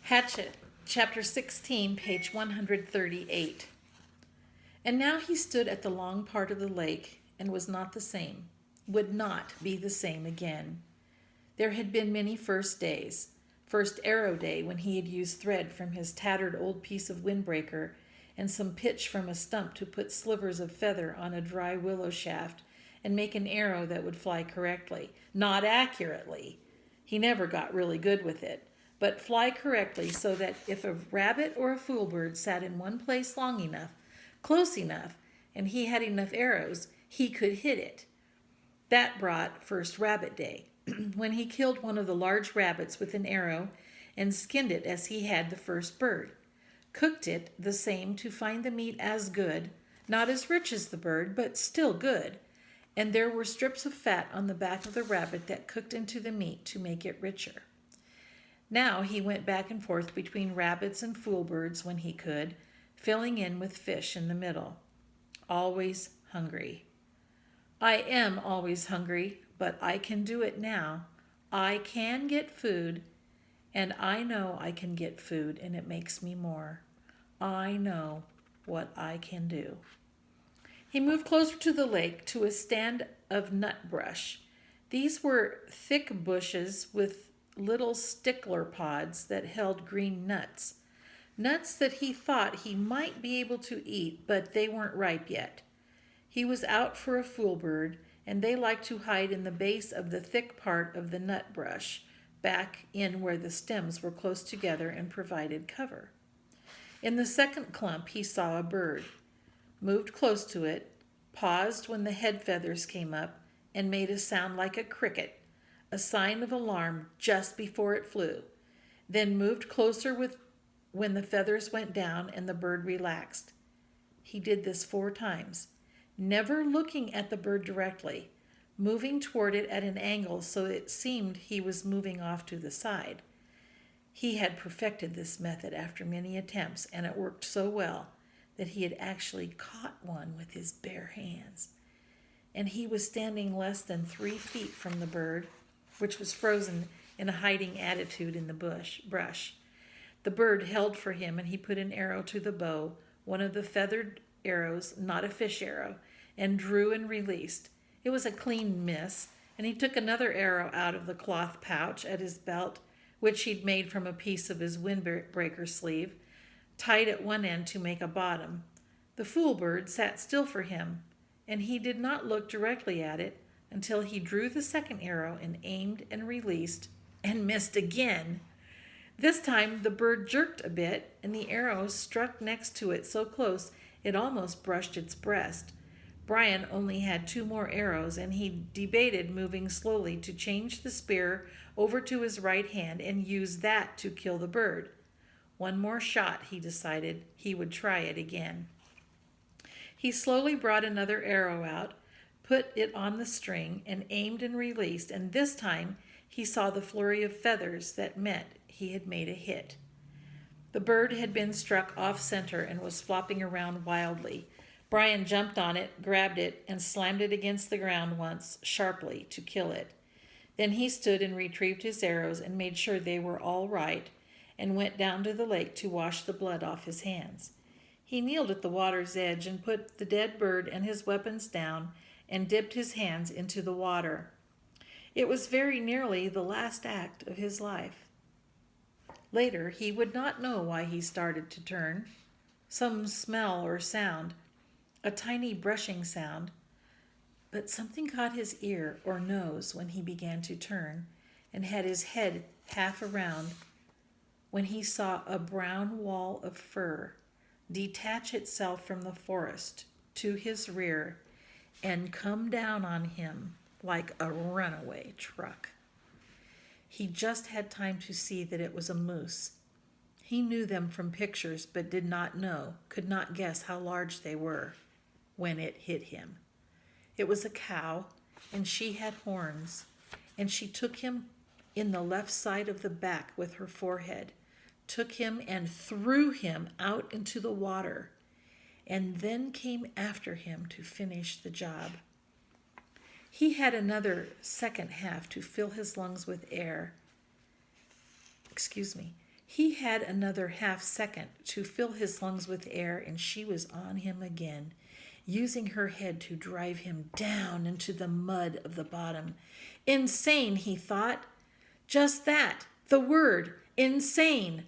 Hatchet, chapter 16, page 138. And now he stood at the long part of the lake and was not the same, would not be the same again. There had been many first days. First arrow day, when he had used thread from his tattered old piece of windbreaker and some pitch from a stump to put slivers of feather on a dry willow shaft and make an arrow that would fly correctly. Not accurately. He never got really good with it, but fly correctly so that if a rabbit or a foolbird sat in one place long enough, close enough, and he had enough arrows, he could hit it. That brought first rabbit day, when he killed one of the large rabbits with an arrow and skinned it as he had the first bird. Cooked it the same to find the meat as good, not as rich as the bird, but still good. And there were strips of fat on the back of the rabbit that cooked into the meat to make it richer. Now he went back and forth between rabbits and foolbirds when he could, filling in with fish in the middle. Always hungry. I am always hungry, but I can do it now. I can get food, and I know I can get food, and it makes me more. I know what I can do. He moved closer to the lake, to a stand of nut brush. These were thick bushes with little stickler pods that held green nuts. Nuts that he thought he might be able to eat, but they weren't ripe yet. He was out for a foolbird, and they liked to hide in the base of the thick part of the nut brush, back in where the stems were close together and provided cover. In the second clump he saw a bird, moved close to it, paused when the head feathers came up, and made a sound like a cricket, a sign of alarm just before it flew, then moved closer when the feathers went down and the bird relaxed. He did this 4 times, never looking at the bird directly, moving toward it at an angle so it seemed he was moving off to the side. He had perfected this method after many attempts, and it worked so well that he had actually caught one with his bare hands. And he was standing less than 3 feet from the bird, which was frozen in a hiding attitude in the brush. The bird held for him, and he put an arrow to the bow, one of the feathered arrows, not a fish arrow, and drew and released. It was a clean miss, and he took another arrow out of the cloth pouch at his belt, which he'd made from a piece of his windbreaker sleeve, tied at one end to make a bottom. The foolbird sat still for him, and he did not look directly at it until he drew the second arrow and aimed and released and missed again. This time the bird jerked a bit, and the arrow struck next to it so close it almost brushed its breast. Brian only had 2 more arrows, and he debated moving slowly to change the spear over to his right hand and use that to kill the bird. 1 more shot, he decided. He would try it again. He slowly brought another arrow out, put it on the string, and aimed and released, and this time he saw the flurry of feathers that meant he had made a hit. The bird had been struck off center and was flopping around wildly. Brian jumped on it, grabbed it, and slammed it against the ground once, sharply, to kill it. Then he stood and retrieved his arrows and made sure they were all right, and went down to the lake to wash the blood off his hands. He kneeled at the water's edge and put the dead bird and his weapons down and dipped his hands into the water. It was very nearly the last act of his life. Later, he would not know why he started to turn. Some smell or sound, a tiny brushing sound, but something caught his ear or nose when he began to turn and had his head half around when he saw a brown wall of fur detach itself from the forest to his rear and come down on him like a runaway truck. He just had time to see that it was a moose. He knew them from pictures, but could not guess how large they were when it hit him. It was a cow, and she had horns, and she took him in the left side of the back with her forehead, took him and threw him out into the water, and then came after him to finish the job. He had another second half to fill his lungs with air. He had another half second to fill his lungs with air, and she was on him again, using her head to drive him down into the mud of the bottom. Insane, he thought. Just that, the word, insane.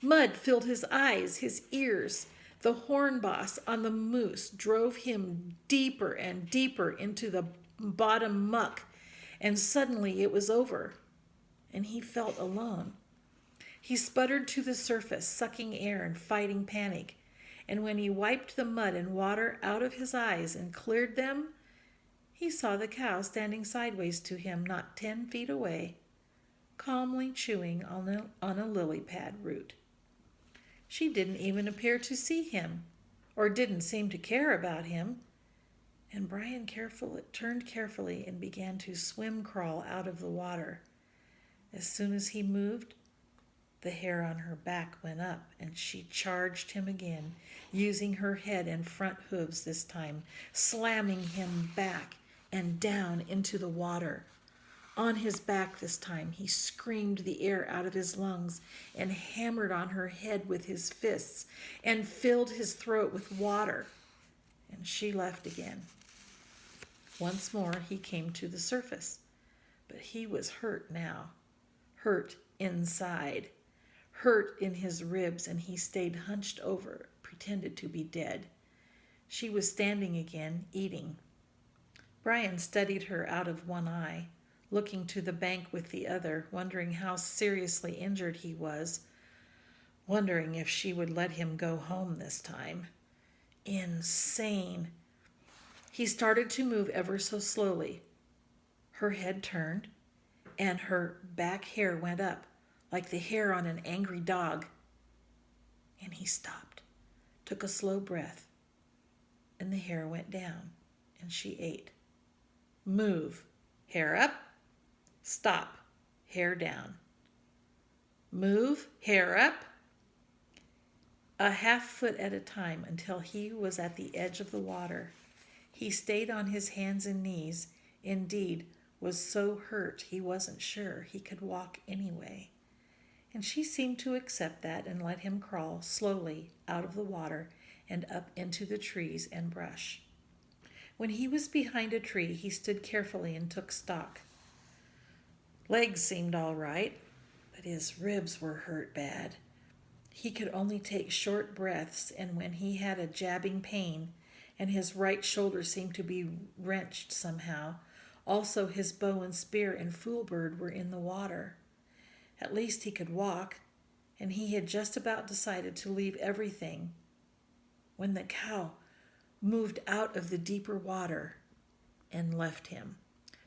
Mud filled his eyes, his ears. The horn boss on the moose drove him deeper and deeper into the bottom muck, and suddenly it was over, and he felt alone. He sputtered to the surface, sucking air and fighting panic, and when he wiped the mud and water out of his eyes and cleared them, he saw the cow standing sideways to him not 10 feet away, calmly chewing on a lily pad root. She didn't even appear to see him, or didn't seem to care about him, and Brian turned carefully and began to swim crawl out of the water. As soon as he moved, the hair on her back went up, and she charged him again, using her head and front hooves this time, slamming him back and down into the water. On his back this time, he screamed the air out of his lungs and hammered on her head with his fists and filled his throat with water. And she left again. Once more, he came to the surface, but he was hurt now, hurt inside, hurt in his ribs, and he stayed hunched over, pretended to be dead. She was standing again, eating. Brian studied her out of one eye, looking to the bank with the other, wondering how seriously injured he was, wondering if she would let him go home this time. Insane. He started to move ever so slowly. Her head turned, and her back hair went up, like the hair on an angry dog. And he stopped, took a slow breath, and the hair went down, and she ate. Move. Hair up. Stop. Hair down. Move. Hair up. A half foot at a time until he was at the edge of the water. He stayed on his hands and knees, indeed, was so hurt he wasn't sure he could walk anyway. And she seemed to accept that and let him crawl slowly out of the water and up into the trees and brush. When he was behind a tree, he stood carefully and took stock. Legs seemed all right, but his ribs were hurt bad. He could only take short breaths, and when he had a jabbing pain, and his right shoulder seemed to be wrenched somehow, also his bow and spear and foolbird were in the water. At least he could walk, and he had just about decided to leave everything when the cow moved out of the deeper water and left him,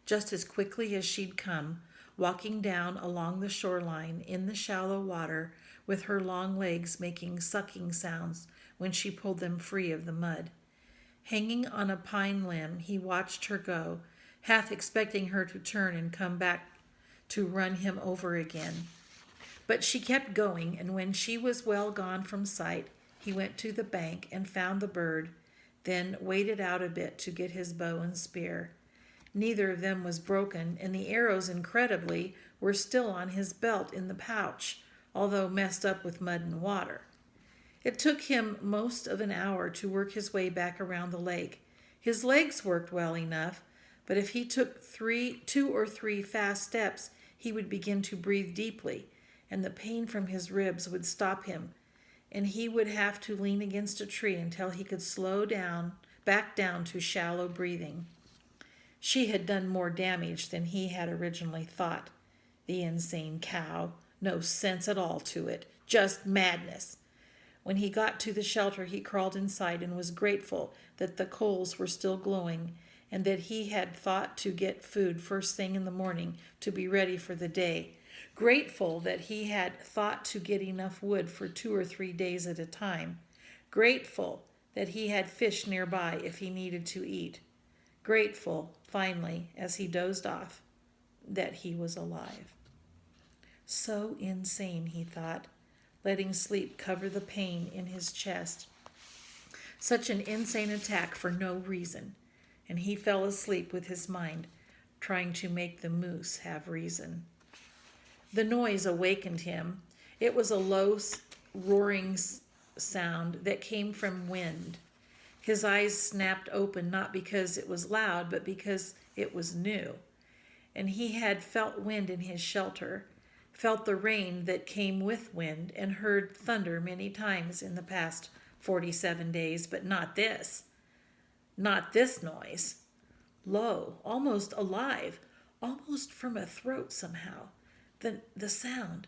just as quickly as she'd come, walking down along the shoreline in the shallow water with her long legs making sucking sounds when she pulled them free of the mud. Hanging on a pine limb, he watched her go, half expecting her to turn and come back to run him over again. But she kept going, and when she was well gone from sight, he went to the bank and found the bird, then waded out a bit to get his bow and spear. Neither of them was broken, and the arrows, incredibly, were still on his belt in the pouch, although messed up with mud and water. It took him most of an hour to work his way back around the lake. His legs worked well enough, but if he took 2 or 3 fast steps, he would begin to breathe deeply, and the pain from his ribs would stop him, and he would have to lean against a tree until he could slow down, back down to shallow breathing. She had done more damage than he had originally thought. The insane cow. No sense at all to it. Just madness. When he got to the shelter, he crawled inside and was grateful that the coals were still glowing and that he had thought to get food first thing in the morning to be ready for the day. Grateful that he had thought to get enough wood for 2 or 3 days at a time. Grateful that he had fish nearby if he needed to eat. Grateful, finally, as he dozed off, that he was alive. So insane, he thought, letting sleep cover the pain in his chest. Such an insane attack for no reason, and he fell asleep with his mind trying to make the moose have reason. The noise awakened him, It was a low, roaring sound that came from wind. His eyes snapped open, not because it was loud, but because it was new. And he had felt wind in his shelter, felt the rain that came with wind, and heard thunder many times in the past 47 days, but not this. Not this noise. Low, almost alive, almost from a throat somehow. The sound,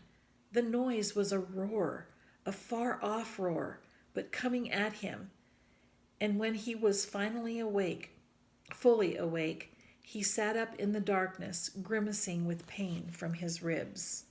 the noise was a roar, a far-off roar, but coming at him. And when he was finally awake, fully awake, he sat up in the darkness, grimacing with pain from his ribs.